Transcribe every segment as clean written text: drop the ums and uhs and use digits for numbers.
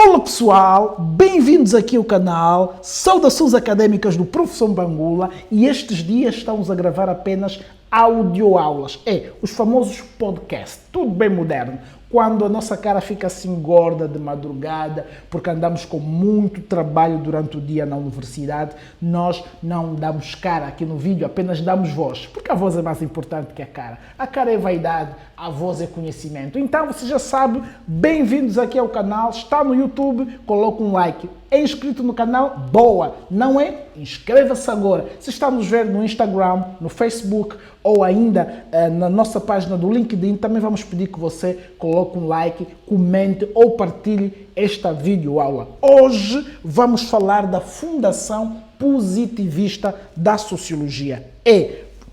Olá pessoal, bem-vindos aqui ao canal, saudações académicas do Professor Bangula e estes dias estamos a gravar apenas audioaulas, os famosos podcasts, tudo bem moderno. Quando a nossa cara fica assim gorda de madrugada, porque andamos com muito trabalho durante o dia na universidade, nós não damos cara aqui no vídeo, apenas damos voz, porque a voz é mais importante que a cara. A cara é vaidade, a voz é conhecimento. Então você já sabe, bem-vindos aqui ao canal, está no YouTube, coloca um like. É inscrito no canal? Boa! Não é? Inscreva-se agora. Se está nos ver no Instagram, no Facebook ou ainda na nossa página do LinkedIn, também vamos pedir que você coloque um like, comente ou partilhe esta videoaula. Hoje vamos falar da Fundação Positivista da Sociologia.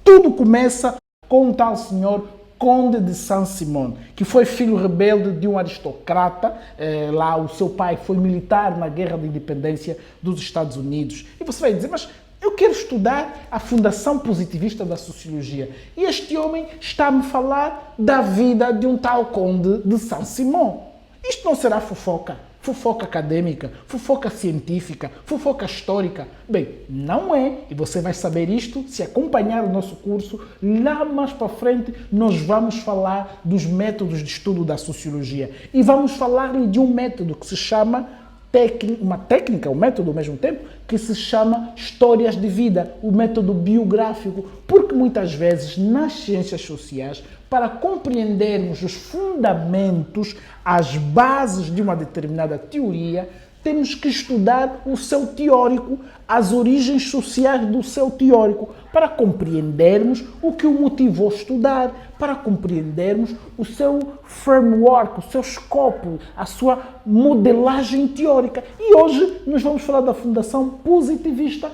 Tudo começa com um tal senhor Conde de Saint-Simon, que foi filho rebelde de um aristocrata. Lá o seu pai foi militar na Guerra da Independência dos Estados Unidos. E você vai dizer, mas eu quero estudar a Fundação Positivista da Sociologia. E este homem está a me falar da vida de um tal Conde de Saint-Simon. Isto não será fofoca? Fofoca acadêmica, fofoca científica, fofoca histórica? Bem, não é. E você vai saber isto se acompanhar o nosso curso. Lá mais para frente nós vamos falar dos métodos de estudo da sociologia. E vamos falar de um método que se chama uma técnica, um método ao mesmo tempo, que se chama histórias de vida, o método biográfico, porque muitas vezes nas ciências sociais, para compreendermos os fundamentos, as bases de uma determinada teoria, temos que estudar o seu teórico, as origens sociais do seu teórico, para compreendermos o que o motivou a estudar, para compreendermos o seu framework, o seu escopo, a sua modelagem teórica. E hoje nós vamos falar da Fundação Positivista,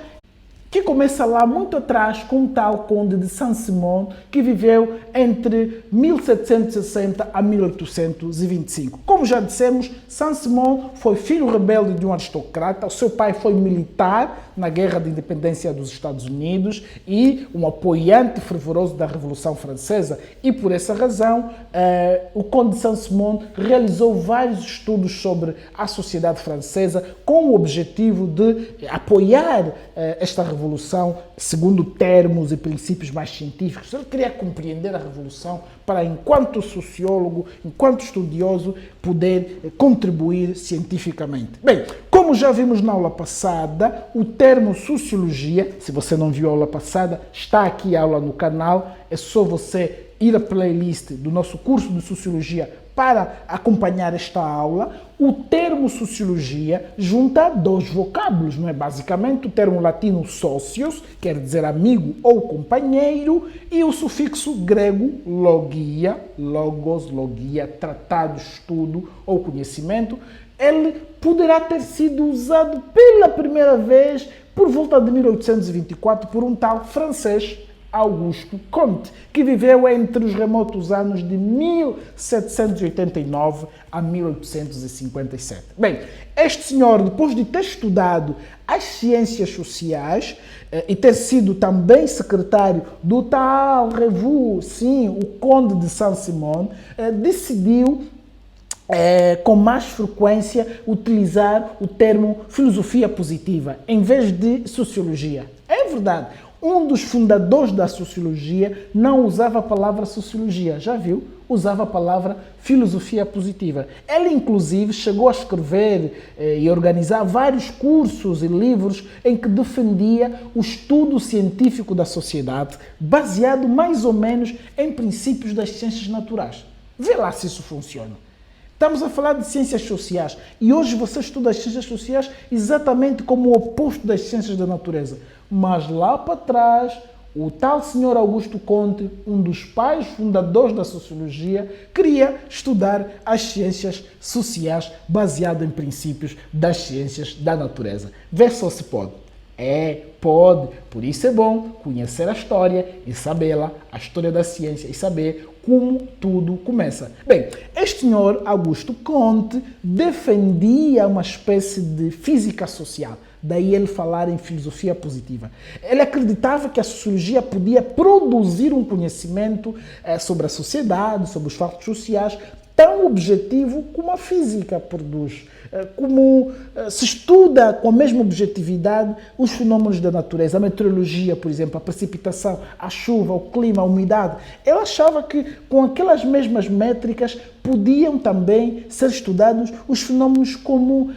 que começa lá muito atrás com um tal Conde de Saint-Simon, que viveu entre 1760 a 1825. Como já dissemos, Saint-Simon foi filho rebelde de um aristocrata, o seu pai foi militar na Guerra de Independência dos Estados Unidos e um apoiante fervoroso da Revolução Francesa. E por essa razão, o Conde de Saint-Simon realizou vários estudos sobre a sociedade francesa com o objetivo de apoiar esta revolução segundo termos e princípios mais científicos. Ele queria compreender a revolução para, enquanto sociólogo, enquanto estudioso, poder contribuir cientificamente. Bem, como já vimos na aula passada, o termo sociologia, se você não viu a aula passada, está aqui a aula no canal, é só você ir à playlist do nosso curso de Sociologia para acompanhar esta aula. O termo sociologia junta dois vocábulos, não é? Basicamente o termo latino socios, quer dizer amigo ou companheiro, e o sufixo grego logia, logos, logia, tratado, estudo ou conhecimento. Ele poderá ter sido usado pela primeira vez por volta de 1824 por um tal francês, Auguste Comte, que viveu entre os remotos anos de 1789 a 1857. Bem, este senhor, depois de ter estudado as ciências sociais e ter sido também secretário do tal revue, sim, o Conde de Saint-Simon, decidiu com mais frequência utilizar o termo filosofia positiva em vez de sociologia. É verdade. Um dos fundadores da sociologia não usava a palavra sociologia, já viu? Usava a palavra filosofia positiva. Ele, inclusive, chegou a escrever e organizar vários cursos e livros em que defendia o estudo científico da sociedade, baseado mais ou menos em princípios das ciências naturais. Vê lá se isso funciona. Estamos a falar de ciências sociais e hoje você estuda as ciências sociais exatamente como o oposto das ciências da natureza. Mas lá para trás, o tal senhor Auguste Comte, um dos pais fundadores da sociologia, queria estudar as ciências sociais baseado em princípios das ciências da natureza. Vê só se pode. Pode. Por isso é bom conhecer a história e sabê-la, a história da ciência e saber como tudo começa. Bem, este senhor Auguste Comte defendia uma espécie de física social. Daí ele falar em filosofia positiva. Ele acreditava que a sociologia podia produzir um conhecimento sobre a sociedade, sobre os fatos sociais, tão objetivo como a física produz. Como se estuda com a mesma objetividade os fenômenos da natureza, a meteorologia, por exemplo, a precipitação, a chuva, o clima, a umidade. Eu achava que com aquelas mesmas métricas podiam também ser estudados os fenômenos como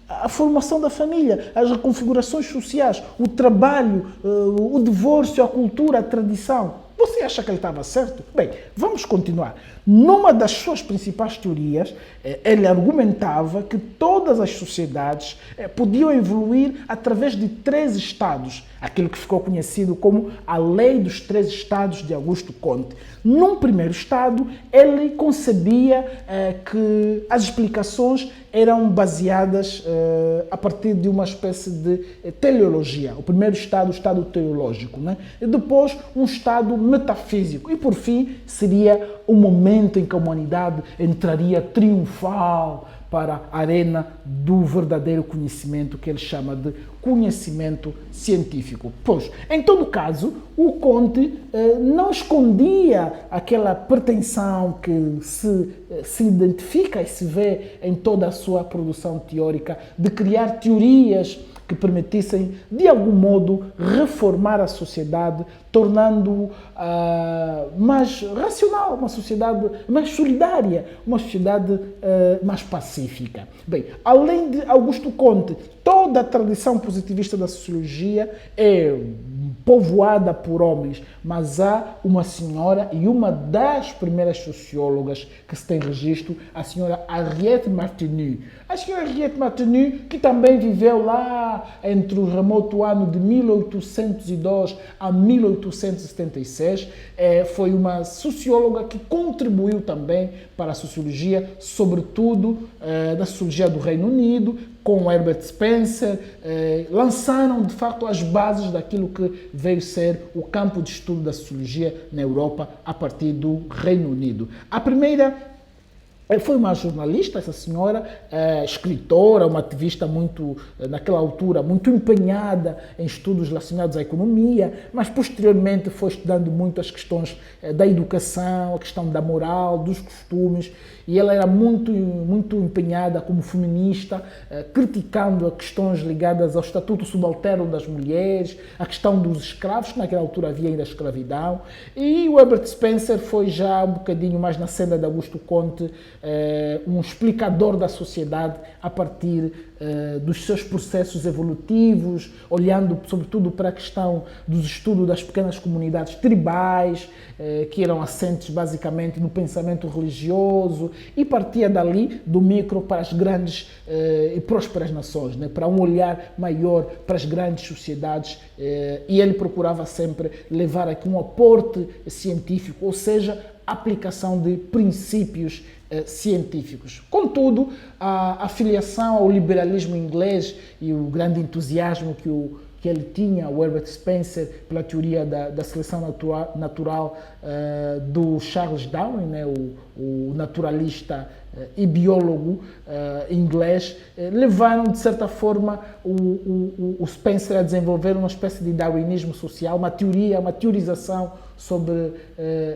a formação da família, as reconfigurações sociais, o trabalho, o divórcio, a cultura, a tradição. Você acha que ele estava certo? Bem, vamos continuar. Numa das suas principais teorias, ele argumentava que todas as sociedades podiam evoluir através de 3 estados, aquilo que ficou conhecido como a Lei dos 3 Estados de Augusto Comte. Num primeiro estado, ele concebia que as explicações eram baseadas a partir de uma espécie de teleologia. O primeiro estado, o estado teológico, né? E depois um estado metafísico. E por fim, seria o momento em que a humanidade entraria triunfal para a arena do verdadeiro conhecimento, que ele chama de conhecimento científico. Pois, em todo caso, o Comte não escondia aquela pretensão que se identifica e se vê em toda a sua produção teórica de criar teorias que permitissem, de algum modo, reformar a sociedade, tornando mais racional, uma sociedade mais solidária, uma sociedade mais pacífica. Bem, além de Augusto Comte, toda a tradição positivista da sociologia é povoada por homens, mas há uma senhora e uma das primeiras sociólogas que se tem registro, a senhora Henriette Martineau. A senhora Henriette Martineau, que também viveu lá entre o remoto ano de 1802 a 1876, foi uma socióloga que contribuiu também para a sociologia, sobretudo da sociologia do Reino Unido, com Herbert Spencer, lançaram de facto as bases daquilo que veio ser o campo de estudo da sociologia na Europa a partir do Reino Unido. A primeira foi uma jornalista, essa senhora, escritora, uma ativista muito, naquela altura, muito empenhada em estudos relacionados à economia, mas posteriormente foi estudando muito as questões da educação, a questão da moral, dos costumes, e ela era muito empenhada como feminista, criticando as questões ligadas ao estatuto subalterno das mulheres, a questão dos escravos, que naquela altura havia ainda escravidão, e o Herbert Spencer foi já um bocadinho mais na senda de Augusto Comte, um explicador da sociedade a partir dos seus processos evolutivos, olhando sobretudo para a questão dos estudos das pequenas comunidades tribais, que eram assentes basicamente no pensamento religioso, e partia dali do micro para as grandes e prósperas nações, né? Para um olhar maior para as grandes sociedades, e ele procurava sempre levar aqui um aporte científico, ou seja, aplicação de princípios científicos. Contudo, a filiação ao liberalismo inglês e o grande entusiasmo que ele tinha, o Herbert Spencer, pela teoria da seleção natural do Charles Darwin, né, o naturalista e biólogo inglês, levaram, de certa forma, o Spencer a desenvolver uma espécie de darwinismo social, uma teoria, uma teorização sobre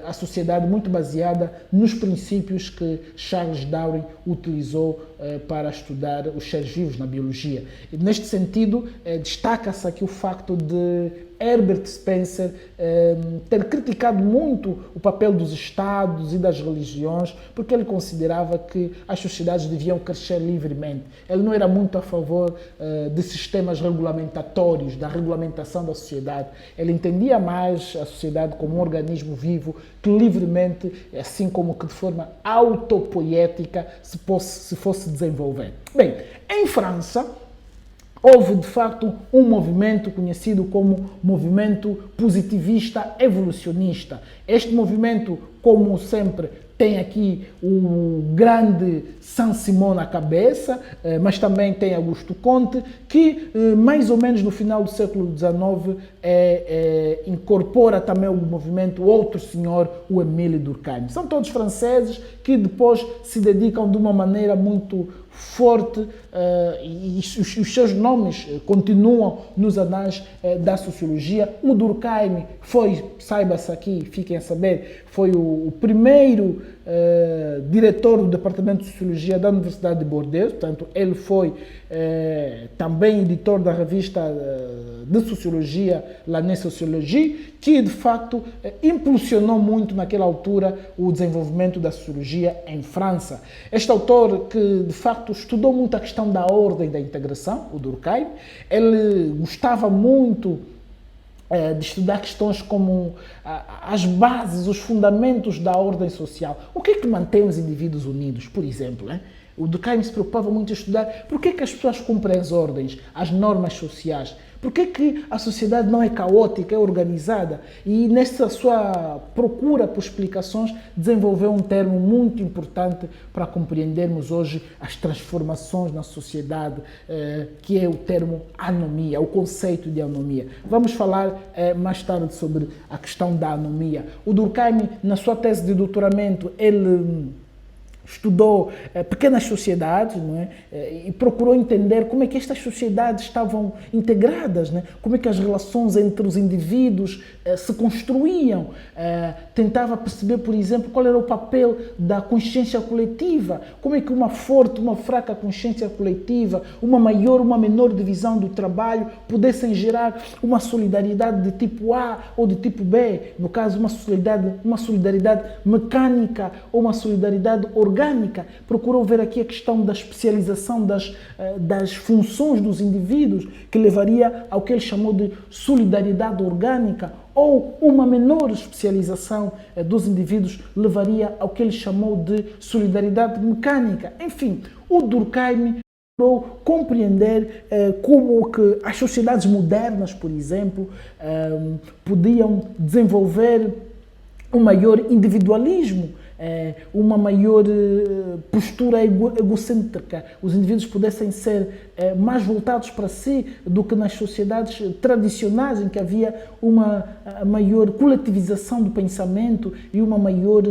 a sociedade muito baseada nos princípios que Charles Darwin utilizou para estudar os seres vivos na biologia. E neste sentido, destaca-se aqui o facto de Herbert Spencer ter criticado muito o papel dos Estados e das religiões, porque ele considerava que as sociedades deviam crescer livremente. Ele não era muito a favor de sistemas regulamentatórios, da regulamentação da sociedade. Ele entendia mais a sociedade como um organismo vivo que livremente, assim como que de forma autopoética, se fosse desenvolver. Bem, em França, houve, de facto, um movimento conhecido como movimento positivista evolucionista. Este movimento, como sempre, tem aqui o grande Saint-Simon na cabeça, mas também tem Augusto Comte, que mais ou menos no final do século XIX incorpora também o movimento outro senhor, o Émile Durkheim. São todos franceses que depois se dedicam de uma maneira muito forte e os seus nomes continuam nos anais da sociologia. O Durkheim foi, saiba-se aqui, fiquem a saber, foi o primeiro diretor do Departamento de Sociologia da Universidade de Bordeaux, portanto, ele foi também editor da revista de Sociologia, L'Année Sociologie, que de facto impulsionou muito naquela altura o desenvolvimento da sociologia em França. Este autor que de facto estudou muito a questão da ordem da integração, o Durkheim, ele gostava muito de estudar questões como as bases, os fundamentos da ordem social. O que é que mantém os indivíduos unidos, por exemplo, né? O Durkheim se preocupava muito em estudar por que as pessoas cumprem as ordens, as normas sociais, por que a sociedade não é caótica, é organizada. E nessa sua procura por explicações, desenvolveu um termo muito importante para compreendermos hoje as transformações na sociedade, que é o termo anomia, o conceito de anomia. Vamos falar mais tarde sobre a questão da anomia. O Durkheim, na sua tese de doutoramento, ele estudou pequenas sociedades, não é? E procurou entender como é que estas sociedades estavam integradas, não é? Como é que as relações entre os indivíduos se construíam. Tentava perceber, por exemplo, qual era o papel da consciência coletiva, como é que uma forte, uma fraca consciência coletiva, uma maior, uma menor divisão do trabalho pudessem gerar uma solidariedade de tipo A ou de tipo B, no caso uma solidariedade mecânica ou uma solidariedade orgânica. Procurou ver aqui a questão da especialização das funções dos indivíduos, que levaria ao que ele chamou de solidariedade orgânica, ou uma menor especialização dos indivíduos levaria ao que ele chamou de solidariedade mecânica. Enfim, o Durkheim procurou compreender como que as sociedades modernas, por exemplo, podiam desenvolver um maior individualismo, uma maior postura egocêntrica, os indivíduos pudessem ser mais voltados para si do que nas sociedades tradicionais, em que havia uma maior coletivização do pensamento e uma maior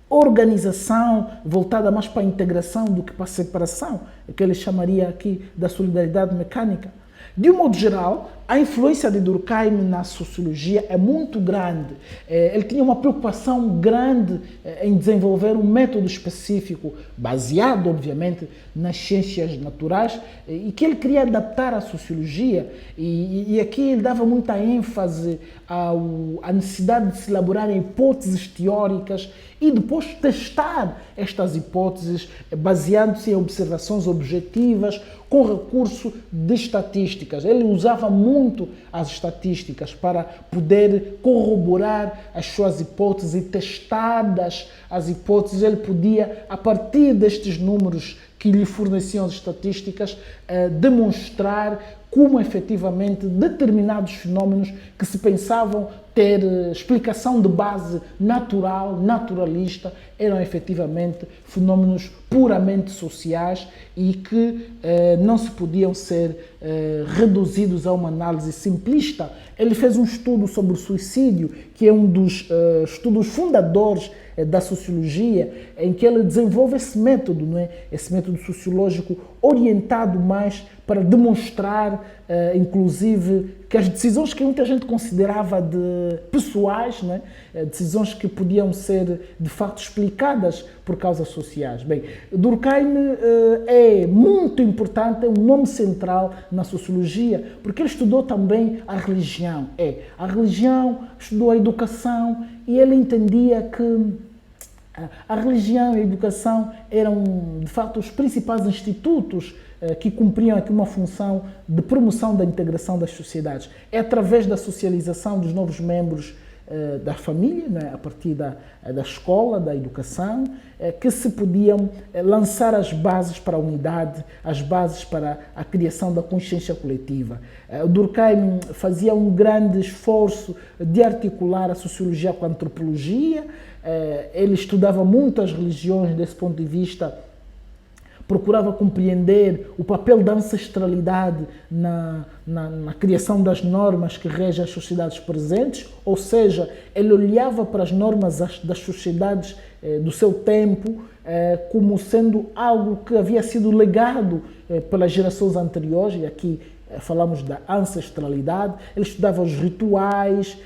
organização voltada mais para a integração do que para a separação, que ele chamaria aqui da solidariedade mecânica. De um modo geral, a influência de Durkheim na sociologia é muito grande. Ele tinha uma preocupação grande em desenvolver um método específico, baseado, obviamente, nas ciências naturais, e que ele queria adaptar à sociologia. E aqui ele dava muita ênfase à necessidade de se elaborar hipóteses teóricas e depois testar estas hipóteses baseando-se em observações objetivas com recurso de estatísticas. Ele usava muito as estatísticas para poder corroborar as suas hipóteses e testadas as hipóteses, ele podia, a partir destes números que lhe forneciam as estatísticas, demonstrar como efetivamente determinados fenómenos que se pensavam ter explicação de base natural, naturalista, eram efetivamente fenómenos puramente sociais e que não se podiam ser reduzidos a uma análise simplista. Ele fez um estudo sobre o suicídio, que é um dos estudos fundadores da sociologia, em que ele desenvolve esse método, não é? Esse método sociológico orientado mais para demonstrar, inclusive, que as decisões que muita gente considerava de pessoais, não é? Decisões que podiam ser, de facto, explicadas por causas sociais. Bem, Durkheim é muito importante, é um nome central na sociologia, porque ele estudou também a religião. A religião, estudou a educação, e ele entendia que a religião e a educação eram, de facto, os principais institutos que cumpriam aqui uma função de promoção da integração das sociedades. É através da socialização dos novos membros da família, né, a partir da escola, da educação, que se podiam lançar as bases para a unidade, as bases para a criação da consciência coletiva. Durkheim fazia um grande esforço de articular a sociologia com a antropologia. Ele estudava muito as religiões desse ponto de vista, procurava compreender o papel da ancestralidade na criação das normas que regem as sociedades presentes, ou seja, ele olhava para as normas das sociedades do seu tempo como sendo algo que havia sido legado pelas gerações anteriores, e aqui falamos da ancestralidade, ele estudava os rituais,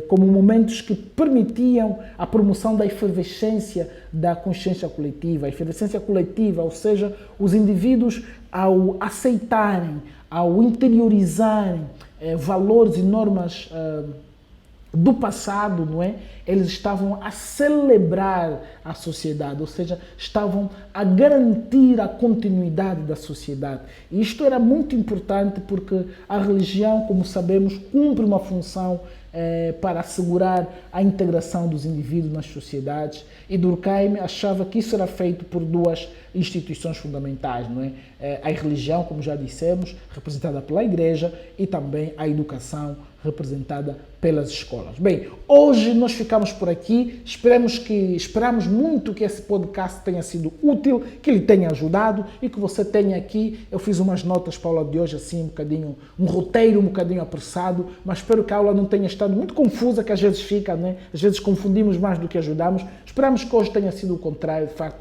como momentos que permitiam a promoção da efervescência da consciência coletiva. A efervescência coletiva, ou seja, os indivíduos ao aceitarem, ao interiorizarem valores e normas do passado, não é? Eles estavam a celebrar a sociedade, ou seja, estavam a garantir a continuidade da sociedade. E isto era muito importante porque a religião, como sabemos, cumpre uma função para assegurar a integração dos indivíduos nas sociedades, e Durkheim achava que isso era feito por duas instituições fundamentais, não é? A religião, como já dissemos, representada pela Igreja, e também a educação, representada pelas escolas. Bem, hoje nós ficamos por aqui, esperamos muito que esse podcast tenha sido útil, que lhe tenha ajudado e que você tenha aqui, eu fiz umas notas para a aula de hoje, assim, um roteiro um bocadinho apressado, mas espero que a aula não tenha estado muito confusa, que às vezes fica, né? Às vezes confundimos mais do que ajudamos. Esperamos que hoje tenha sido o contrário, de facto,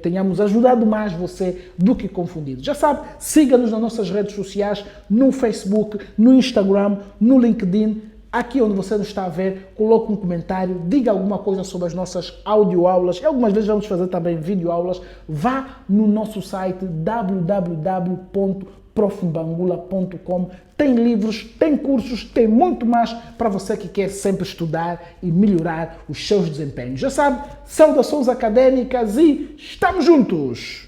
tenhamos ajudado mais você do que confundido. Já sabe, siga-nos nas nossas redes sociais, no Facebook, no Instagram, no LinkedIn. Aqui onde você nos está a ver, coloque um comentário, diga alguma coisa sobre as nossas audioaulas, e algumas vezes vamos fazer também videoaulas. Vá no nosso site www.profmbangula.com. Tem livros, tem cursos, tem muito mais para você que quer sempre estudar e melhorar os seus desempenhos. Já sabe, saudações académicas e estamos juntos!